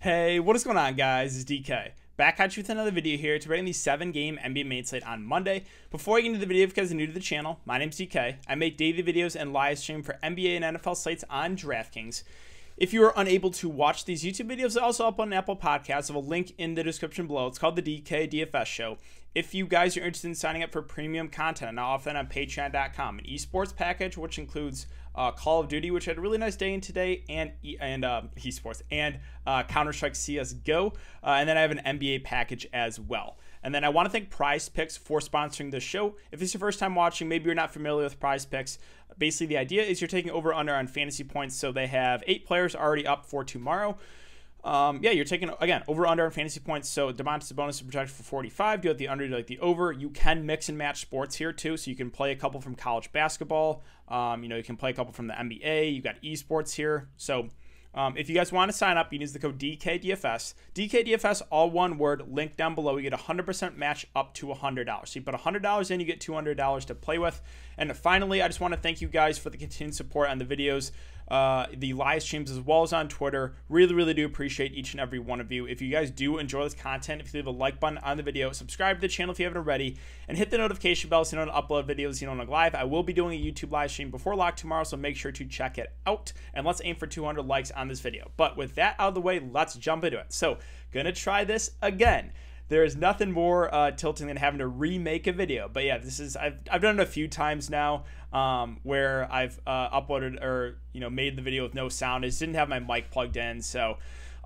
Hey, what is going on, guys? It's DK. Back at you with another video here to bring the 7-game NBA main slate on Monday. Before I get into the video, if you guys are new to the channel, my name's DK. I make daily videos and live stream for NBA and NFL slates on Draftkings. If you are unable to watch these YouTube videos, they're also up on Apple Podcasts. I have a link in the description below. It's called the DKDFS Show. If you guys are interested in signing up for premium content, I'll offer that on patreon.com. An esports package, which includes Call of Duty, which had a really nice day in today, and esports, and Counter-Strike CSGO. And then I have an NBA package as well. And then I want to thank Prize Picks for sponsoring this show. If it's your first time watching, maybe you're not familiar with Prize Picks. Basically, the idea is you're taking over-under on fantasy points. So they have 8 players already up for tomorrow. You're taking, again, over-under on fantasy points. So Domantas Sabonis is projected for 45. Do you have the under, do you like the over? You can mix and match sports here, too. So you can play a couple from college basketball. You can play a couple from the NBA. You got esports here. So if you guys want to sign up, you can use the code DKDFS. DKDFS, all one word, link down below. You get 100% match up to $100. So you put $100 in, you get $200 to play with. And finally, I just want to thank you guys for the continued support on the videos, the live streams, as well as on Twitter. Really do appreciate each and every one of you. If you guys do enjoy this content, if you leave a like button on the video, subscribe to the channel if you haven't already, and hit the notification bell so you don't upload videos you don't know live. I will be doing a YouTube live stream before lock tomorrow, so make sure to check it out. And let's aim for 200 likes on this video. But with that out of the way, let's jump into it. So, gonna try this again. There is nothing more tilting than having to remake a video. But yeah, this is I've done it a few times now where I've uploaded or made the video with no sound. I just didn't have my mic plugged in, so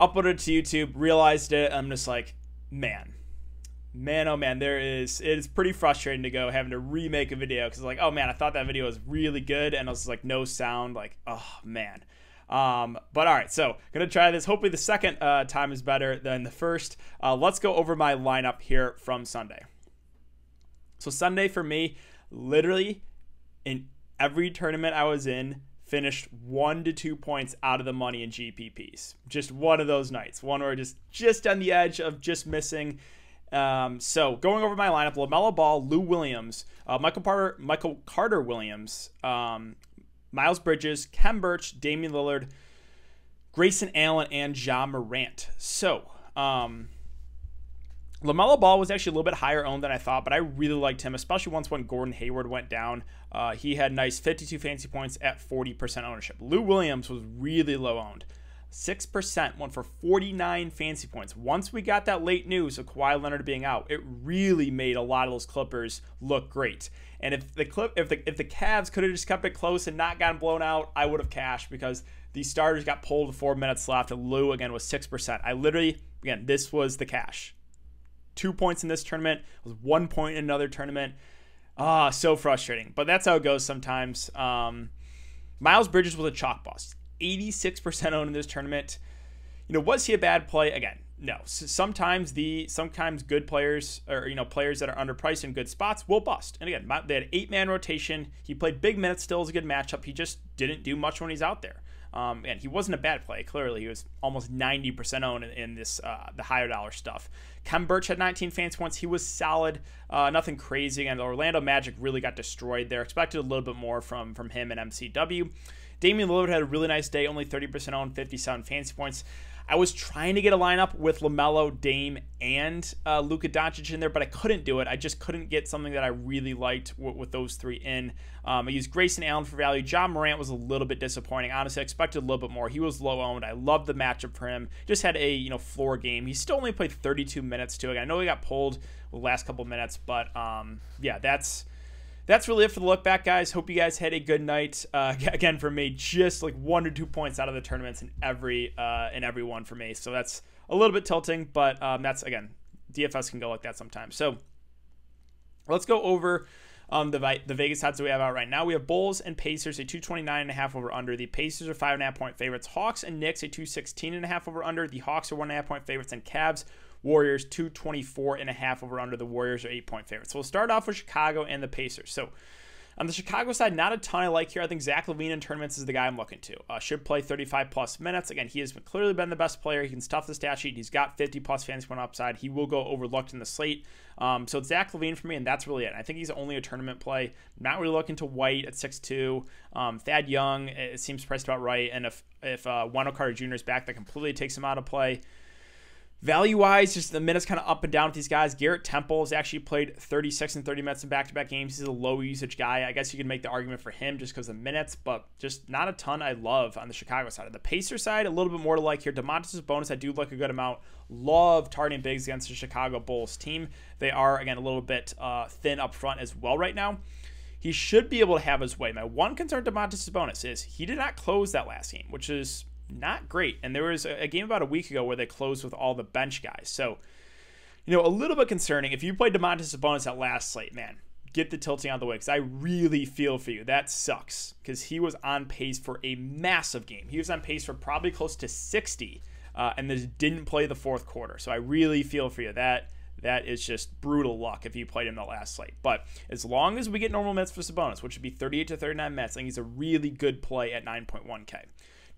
uploaded it to YouTube, realized it. I'm just like, man, oh man, it is pretty frustrating to go having to remake a video because like, oh man, I thought that video was really good and I was like no sound, like, oh man. But all right, so gonna try this. Hopefully the second time is better than the first. Let's go over my lineup here from Sunday. So Sunday for me, literally in every tournament I was in, finished 1 to 2 points out of the money in GPPs. Just one of those nights, one where just on the edge of just missing. So going over my lineup: LaMelo Ball, Lou Williams, Michael Carter Williams, Miles Bridges, Kem Birch, Damian Lillard, Grayson Allen, and Ja Morant. So, LaMelo Ball was actually a little bit higher owned than I thought, but I really liked him, especially once when Gordon Hayward went down. He had nice 52 fantasy points at 40% ownership. Lou Williams was really low owned. 6%, went for 49 fantasy points. Once we got that late news of Kawhi Leonard being out, it really made a lot of those Clippers look great. And if the Cavs could have just kept it close and not gotten blown out, I would have cashed because the starters got pulled with 4 minutes left, and Lou again was 6%. I literally, again, this was the cash. 2 points in this tournament, was 1 point in another tournament. So frustrating, but that's how it goes sometimes. Miles Bridges was a chalk bust. 86% owned in this tournament. Was he a bad play? Again, no. Sometimes good players or players that are underpriced in good spots will bust. And again, they had 8-man rotation. He played big minutes. Still is a good matchup. He just didn't do much when he's out there. And he wasn't a bad play. Clearly, he was almost 90% owned in this the higher dollar stuff. Kem Birch had 19 fantasy points. He was solid. Nothing crazy. And the Orlando Magic really got destroyed there. Expected a little bit more from him and MCW. Damian Lillard had a really nice day, only 30% owned, 57 fantasy points. I was trying to get a lineup with LaMelo, Dame, and Luka Doncic in there, but I couldn't do it. I just couldn't get something that I really liked with those three in. I used Grayson Allen for value. Ja Morant was a little bit disappointing. Honestly, I expected a little bit more. He was low owned. I loved the matchup for him. Just had a floor game. He still only played 32 minutes too. Again, I know he got pulled the last couple of minutes, but yeah, that's really it for the look back, guys. Hope you guys had a good night. Again, for me, just like 1 to 2 points out of the tournaments in every one for me. So that's a little bit tilting, but that's, again, DFS can go like that sometimes. So let's go over the Vegas odds that we have out right now. We have Bulls and Pacers, a 229.5 over under. The Pacers are 5.5 point favorites. Hawks and Knicks, a 216.5 over under. The Hawks are 1.5 point favorites, and Cavs, Warriors, 224.5 over under. The Warriors are 8-point favorites. So we'll start off with Chicago and the Pacers. So on the Chicago side, not a ton I like here. I think Zach LaVine in tournaments is the guy I'm looking to. Should play 35-plus minutes. Again, he has clearly been the best player. He can stuff the stat sheet. He's got 50-plus fantasy point upside. He will go overlooked in the slate. So it's Zach LaVine for me, and that's really it. I think he's only a tournament play. Not really looking to White at 6'2". Thad Young, it seems priced about right. And if Wendell Carter Jr. is back, that completely takes him out of play. Value-wise, just the minutes kind of up and down with these guys. Garrett Temple has actually played 36 and 30 minutes in back-to-back games. He's a low-usage guy. I guess you could make the argument for him just because of minutes, but just not a ton I love on the Chicago side. On the Pacer side, a little bit more to like here. Domantas Sabonis, I do like a good amount. Love targeting bigs against the Chicago Bulls team. They are, again, a little bit thin up front as well right now. He should be able to have his way. My one concern with Domantas Sabonis is he did not close that last game, which is not great. And there was a game about a week ago where they closed with all the bench guys. So, a little bit concerning. If you played Domantas Sabonis at last slate, man, get the tilting out of the way because I really feel for you. That sucks because he was on pace for a massive game. He was on pace for probably close to 60 and then didn't play the fourth quarter. So I really feel for you. That is just brutal luck if you played him the last slate. But as long as we get normal minutes for Sabonis, which would be 38 to 39 minutes, I think he's a really good play at 9.1K.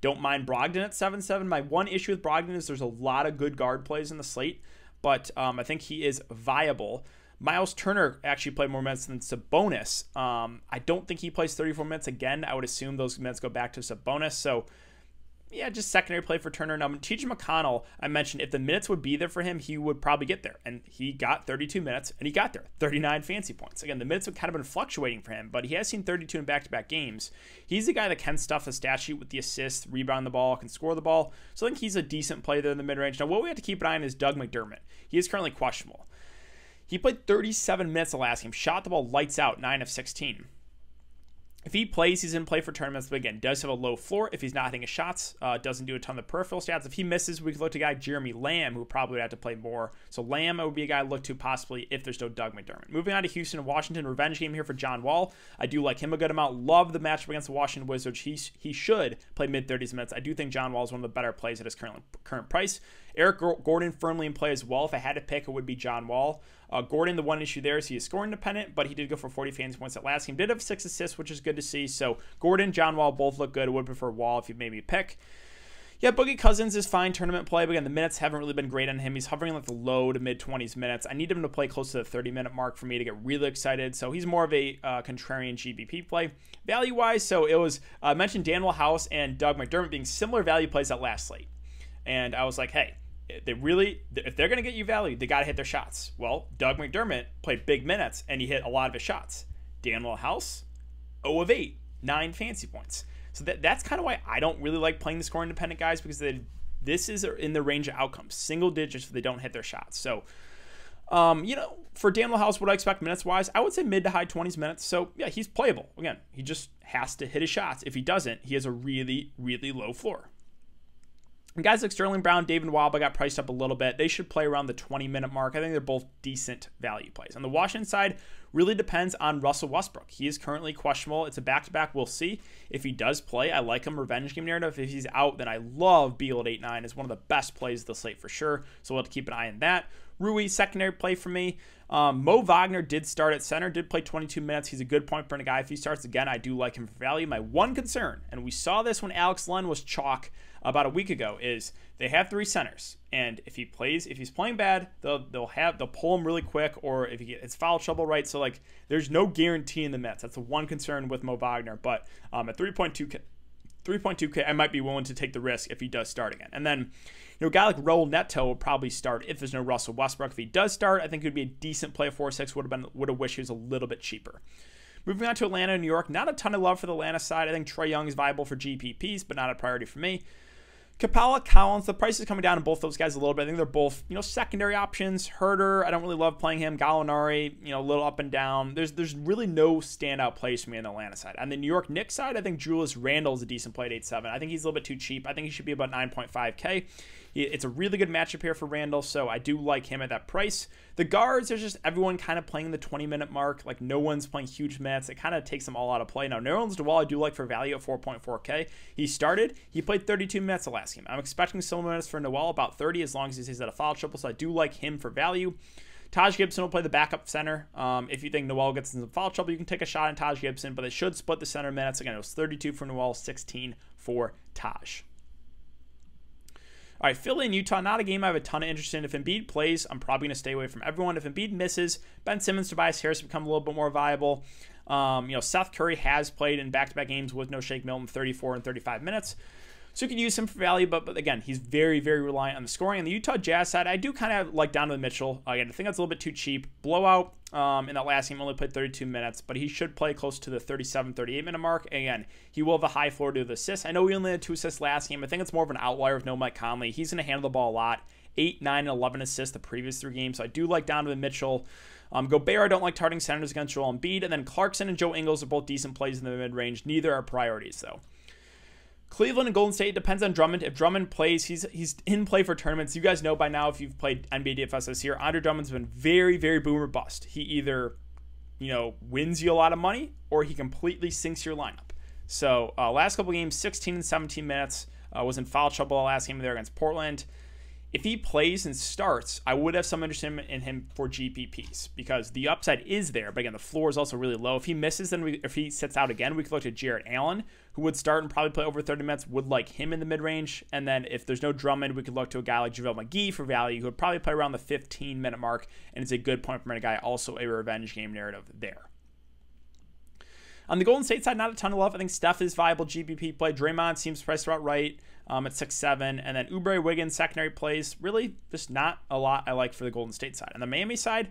Don't mind Brogdon at 7.7. My one issue with Brogdon is there's a lot of good guard plays in the slate, but I think he is viable. Miles Turner actually played more minutes than Sabonis. I don't think he plays 34 minutes again. I would assume those minutes go back to Sabonis. So, yeah, just secondary play for Turner. Now, T.J. McConnell, I mentioned if the minutes would be there for him, he would probably get there. And he got 32 minutes, and he got there. 39 fancy points. Again, the minutes have kind of been fluctuating for him, but he has seen 32 in back-to-back games. He's the guy that can stuff the stat sheet with the assists, rebound the ball, can score the ball. So I think he's a decent play there in the mid-range. Now, what we have to keep an eye on is Doug McDermott. He is currently questionable. He played 37 minutes the last game, shot the ball lights out, 9 of 16. If he plays, he's in play for tournaments, but again, does have a low floor if he's not hitting his shots, doesn't do a ton of peripheral stats. If he misses, we could look to a guy, Jeremy Lamb, who probably would have to play more. So Lamb would be a guy to look to possibly if there's no Doug McDermott. Moving on to Houston and Washington, revenge game here for John Wall. I do like him a good amount. Love the matchup against the Washington Wizards. He should play mid-30s minutes. I do think John Wall is one of the better plays at his current price. Eric Gordon firmly in play as well. If I had to pick, it would be John Wall. Gordon, the one issue there is he is scoring dependent, but he did go for 40 fantasy points that last game. Did have 6 assists, which is good to see. So Gordon, John Wall both look good. I would prefer Wall if you made me pick. Yeah, Boogie Cousins is fine tournament play, but again, the minutes haven't really been great on him. He's hovering like the low to mid-20s minutes. I need him to play close to the 30-minute mark for me to get really excited. So he's more of a contrarian GBP play. Value-wise, so it was, I mentioned Daniel House and Doug McDermott being similar value plays at last slate. And I was like, hey, if they're going to get you value, they got to hit their shots. Well, Doug McDermott played big minutes, and he hit a lot of his shots. Daniel House, 0 of 8, 9 fancy points. So that's kind of why I don't really like playing the scoring-dependent guys, because this is in the range of outcomes. Single digits if they don't hit their shots. So, for Daniel House, what I expect minutes-wise, I would say mid to high 20s minutes. So, yeah, he's playable. Again, he just has to hit his shots. If he doesn't, he has a really, really low floor. And guys like Sterling Brown, David Waba got priced up a little bit. They should play around the 20-minute mark. I think they're both decent value plays. On the Washington side, really depends on Russell Westbrook. He is currently questionable. It's a back-to-back. We'll see. If he does play, I like him. Revenge game narrative. If he's out, then I love Beal at 8-9. It's one of the best plays of the slate for sure. So we'll have to keep an eye on that. Rui, secondary play for me. Mo Wagner did start at center, did play 22 minutes. He's a good point per guy. If he starts again, I do like him for value. My one concern, and we saw this when Alex Len was chalk about a week ago, is they have 3 centers, and if he's playing bad, they'll pull him really quick, or if he gets foul trouble, right? So like, there's no guarantee in the Mets. That's the one concern with Mo Wagner. But at 3.2K, I might be willing to take the risk if he does start again. And then, a guy like Raul Neto will probably start if there's no Russell Westbrook. If he does start, I think it would be a decent play at 4.6. Would have wished he was a little bit cheaper. Moving on to Atlanta and New York, not a ton of love for the Atlanta side. I think Trae Young is viable for GPPs, but not a priority for me. Capella, Collins, the price is coming down on both those guys a little bit. I think they're both, secondary options. Herder, I don't really love playing him. Gallinari, a little up and down. There's really no standout plays for me on the Atlanta side. On the New York Knicks side, I think Julius Randle is a decent play at 8.7. I think he's a little bit too cheap. I think he should be about 9.5K. It's a really good matchup here for Randle, so I do like him at that price. The guards, there's just everyone kind of playing the 20-minute mark. Like, no one's playing huge minutes. It kind of takes them all out of play. Now, Nerlens Noel, I do like for value at 4.4K. He played 32 minutes the last game. I'm expecting similar minutes for Noel, about 30, as long as he stays at a foul triple, so I do like him for value. Taj Gibson will play the backup center. If you think Noel gets into foul trouble, you can take a shot on Taj Gibson, but they should split the center minutes. Again, it was 32 for Noel, 16 for Taj. All right, Philly and Utah, not a game I have a ton of interest in. If Embiid plays, I'm probably going to stay away from everyone. If Embiid misses, Ben Simmons, Tobias Harris become a little bit more viable. Seth Curry has played in back-to-back games with no Shake Milton, 34 and 35 minutes. So you could use him for value, but again, he's very, very reliant on the scoring. On the Utah Jazz side, I do kind of like Donovan Mitchell. Again, I think that's a little bit too cheap. Blowout in that last game, only played 32 minutes, but he should play close to the 37, 38-minute mark. Again, he will have a high floor to the assists. I know he only had 2 assists last game. I think it's more of an outlier with no Mike Conley. He's going to handle the ball a lot. 8, 9, and 11 assists the previous 3 games. So I do like Donovan Mitchell. Gobert, I don't like targeting centers against Joel Embiid. And then Clarkson and Joe Ingles are both decent plays in the mid-range. Neither are priorities, though. Cleveland and Golden State depends on Drummond. If Drummond plays, he's in play for tournaments. You guys know by now if you've played NBA DFS this year, Andre Drummond's been very, very boom or bust. He either, wins you a lot of money or he completely sinks your lineup. So last couple games, 16 and 17 minutes. Was in foul trouble the last game there against Portland. If he plays and starts, I would have some interest in him for GPPs because the upside is there. But again, the floor is also really low. If he misses, then if he sits out again, we could look at Jarrett Allen, who would start and probably play over 30 minutes, would like him in the mid-range. And then if there's no Drummond, we could look to a guy like JaVale McGee for value, who would probably play around the 15-minute mark. And it's a good point per minute guy, also a revenge game narrative there. On the Golden State side, not a ton of love. I think Steph is viable GPP play. Draymond seems priced about right at 6-7. And then Oubre, Wiggins, secondary plays. Really just not a lot I like for the Golden State side. On the Miami side,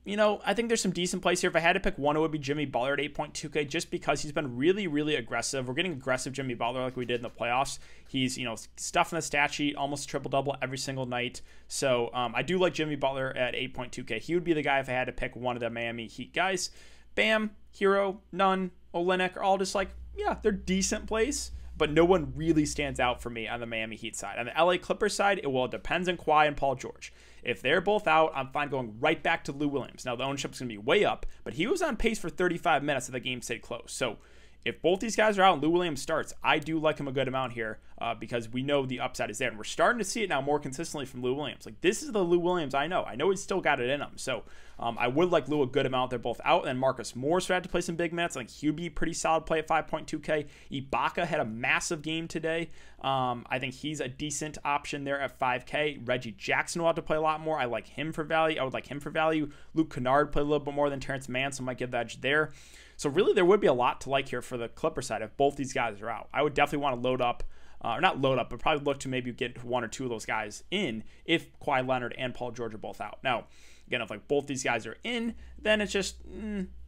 I think there's some decent plays here. If I had to pick one, it would be Jimmy Butler at 8.2K just because he's been really, really aggressive. We're getting aggressive Jimmy Butler like we did in the playoffs. He's, stuffing the stat sheet, almost triple-double every single night. So I do like Jimmy Butler at 8.2K. He would be the guy if I had to pick one of the Miami Heat guys. Bam, Hero, Nunn, Olynyk are all just like, yeah, they're decent plays, but no one really stands out for me on the Miami Heat side. On the LA Clippers side, it depends on Kawhi and Paul George. If they're both out, I'm fine going right back to Lou Williams. Now, the ownership's going to be way up, but he was on pace for 35 minutes if the game stayed close. So if both these guys are out and Lou Williams starts, I do like him a good amount here because we know the upside is there. And we're starting to see it now more consistently from Lou Williams. Like, this is the Lou Williams I know. I know he's still got it in him. So I would like Lou a good amount. They're both out. And then Marcus Morris would have to play some big minutes. I think he'd be a pretty solid play at 5.2K. Ibaka had a massive game today. I think he's a decent option there at 5K. Reggie Jackson will have to play a lot more. I like him for value. I would like him for value. Luke Kennard played a little bit more than Terrence Mann, so might give the edge there. So really, there would be a lot to like here for the Clipper side if both these guys are out. I would definitely want to load up, or not load up, but probably look to maybe get 1 or 2 of those guys in if Kawhi Leonard and Paul George are both out. Now, again, if like both these guys are in, then it's just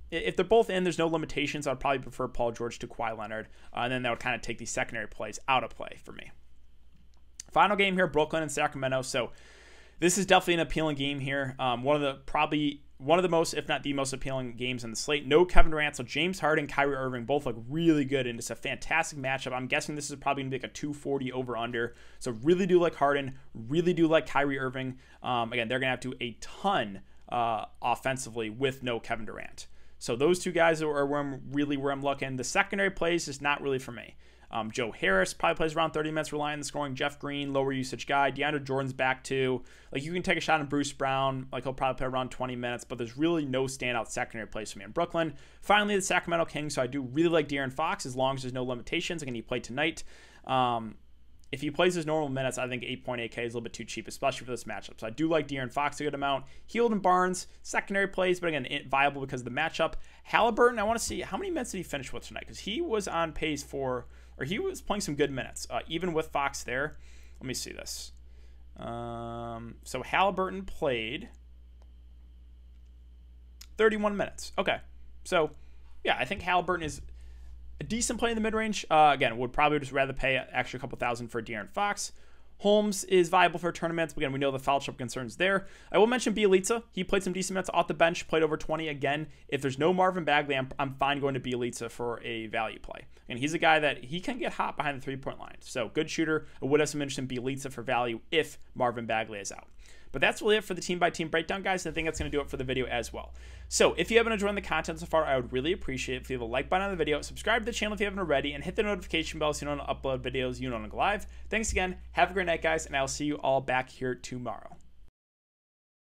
if they're both in, there's no limitations. I'd probably prefer Paul George to Kawhi Leonard, and then that would kind of take these secondary plays out of play for me. Final game here, Brooklyn and Sacramento. So this is definitely an appealing game here. One of the most, if not the most appealing games in the slate. No Kevin Durant, so James Harden, Kyrie Irving both look really good, and it's a fantastic matchup. I'm guessing this is probably going to be like a 240 over-under. So really do like Harden, really do like Kyrie Irving. Again, they're going to have to do a ton offensively with no Kevin Durant. So those two guys are where I'm looking. The secondary plays is not really for me. Joe Harris probably plays around 30 minutes, relying on the scoring. Jeff Green, lower usage guy. DeAndre Jordan's back too. Like, you can take a shot on Bruce Brown. Like, he'll probably play around 20 minutes, but there's really no standout secondary plays for me in Brooklyn. Finally, the Sacramento Kings. So I do really like De'Aaron Fox as long as there's no limitations. Again, he played tonight. If he plays his normal minutes, I think 8.8K is a little bit too cheap, especially for this matchup. So I do like De'Aaron Fox a good amount. Hield and Barnes, secondary plays, but again, viable because of the matchup. Halliburton, I want to see how many minutes did he finish with tonight, because he was on pace for, or he was playing some good minutes, even with Fox there. Let me see this. So Halliburton played 31 minutes. Okay. So, yeah, I think Halliburton is a decent play in the mid-range. Again, would probably just rather pay an extra couple thousand for De'Aaron Fox. Holmes is viable for tournaments. Again, we know the foul trouble concerns there. I will mention Bjelica. He played some decent minutes off the bench, played over 20 again. If there's no Marvin Bagley, I'm fine going to Bjelica for a value play. And he's a guy that he can get hot behind the three-point line. So good shooter. I would have some interest in Bjelica for value if Marvin Bagley is out. But that's really it for the team-by-team breakdown, guys. And I think that's going to do it for the video as well. So if you haven't enjoyed the content so far, I would really appreciate it if you have a like button on the video, subscribe to the channel if you haven't already, and hit the notification bell so you don't upload videos you don't go live. Thanks again. Have a great night, guys, and I'll see you all back here tomorrow.